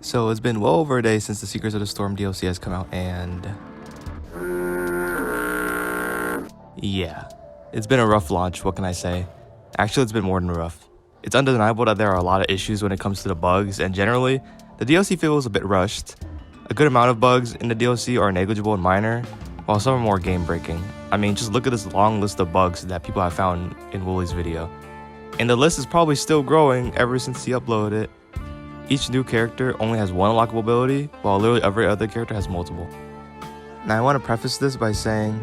So it's been well over a day since the Secrets of the Storm DLC has come out, and yeah, it's been a rough launch. What can I say? Actually, it's been more than rough. It's undeniable that there are a lot of issues when it comes to the bugs, and generally, the DLC feels a bit rushed. A good amount of bugs in the DLC are negligible and minor, while some are more game-breaking. I mean, just look at this long list of bugs that people have found in Wooly's video. And the list is probably still growing ever since he uploaded it. Each new character only has one unlockable ability, while literally every other character has multiple. Now I want to preface this by saying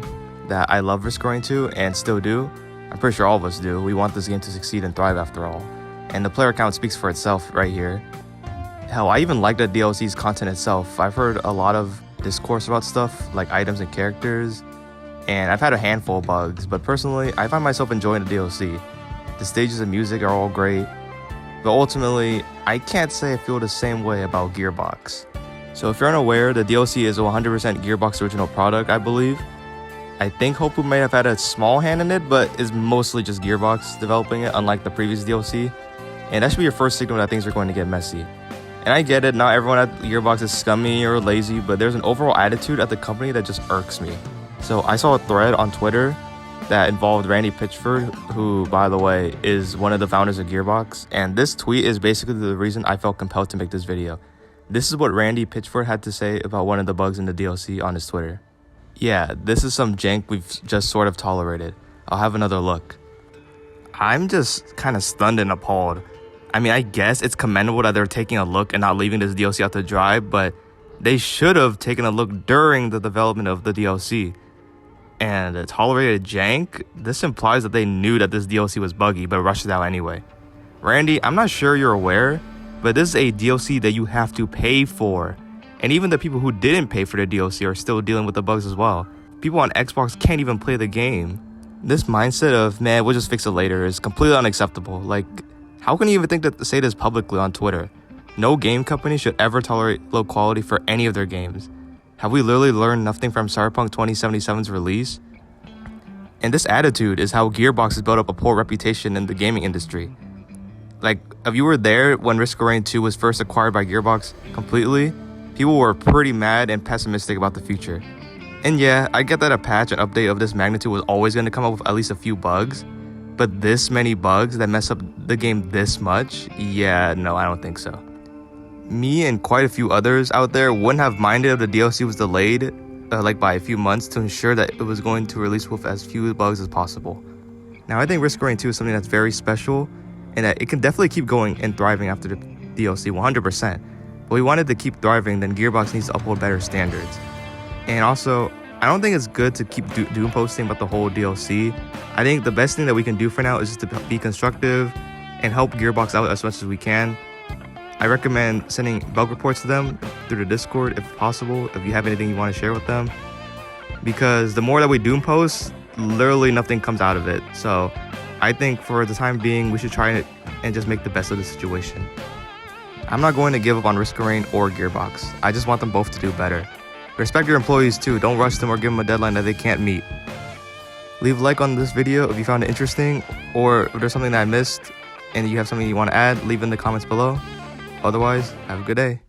that I love Risk Roaring 2 and still do. I'm pretty sure all of us do. We want this game to succeed and thrive after all. And the player count speaks for itself right here. Hell, I even like the DLC's content itself. I've heard a lot of discourse about stuff like items and characters, and I've had a handful of bugs, but personally, I find myself enjoying the DLC. The stages and music are all great, but ultimately, I can't say I feel the same way about Gearbox. So if you're unaware, the DLC is a 100% Gearbox original product, I believe. I think Hopu may have had a small hand in it, but is mostly just Gearbox developing it, unlike the previous DLC. And that should be your first signal that things are going to get messy. And I get it, not everyone at Gearbox is scummy or lazy, but there's an overall attitude at the company that just irks me. So I saw a thread on Twitter that involved Randy Pitchford, who, by the way, is one of the founders of Gearbox. And this tweet is basically the reason I felt compelled to make this video. This is what Randy Pitchford had to say about one of the bugs in the DLC on his Twitter. Yeah, this is some jank we've just sort of tolerated. I'll have another look. I'm just kind of stunned and appalled. I mean, I guess it's commendable that they're taking a look and not leaving this DLC out to dry, but they should have taken a look during the development of the DLC. And a tolerated jank? This implies that they knew that this DLC was buggy, but rushed it out anyway. Randy, I'm not sure you're aware, but this is a DLC that you have to pay for. And even the people who didn't pay for the DLC are still dealing with the bugs as well. People on Xbox can't even play the game. This mindset of, man, we'll just fix it later is completely unacceptable. Like, how can you even think to say this publicly on Twitter? No game company should ever tolerate low quality for any of their games. Have we literally learned nothing from Cyberpunk 2077's release? And this attitude is how Gearbox has built up a poor reputation in the gaming industry. Like, if you were there when Risk Roaring 2 was first acquired by Gearbox completely, people were pretty mad and pessimistic about the future. And yeah, I get that a patch and update of this magnitude was always going to come up with at least a few bugs, but this many bugs that mess up the game this much? Yeah, no, I don't think so. Me and quite a few others out there wouldn't have minded if the DLC was delayed like by a few months to ensure that it was going to release with as few bugs as possible. Now I think Risk Roaring 2 is something that's very special and that it can definitely keep going and thriving after the DLC 100%. But we wanted to keep thriving, then Gearbox needs to uphold better standards. And also, I don't think it's good to keep doom posting about the whole DLC. I think the best thing that we can do for now is just to be constructive and help Gearbox out as much as we can. I recommend sending bug reports to them through the Discord if possible, if you have anything you want to share with them. Because the more that we doom post, literally nothing comes out of it. So I think for the time being, we should try it and just make the best of the situation. I'm not going to give up on Risk Roaring or Gearbox. I just want them both to do better. Respect your employees too, don't rush them or give them a deadline that they can't meet. Leave a like on this video if you found it interesting, or if there's something that I missed and you have something you want to add, leave in the comments below. Otherwise, have a good day.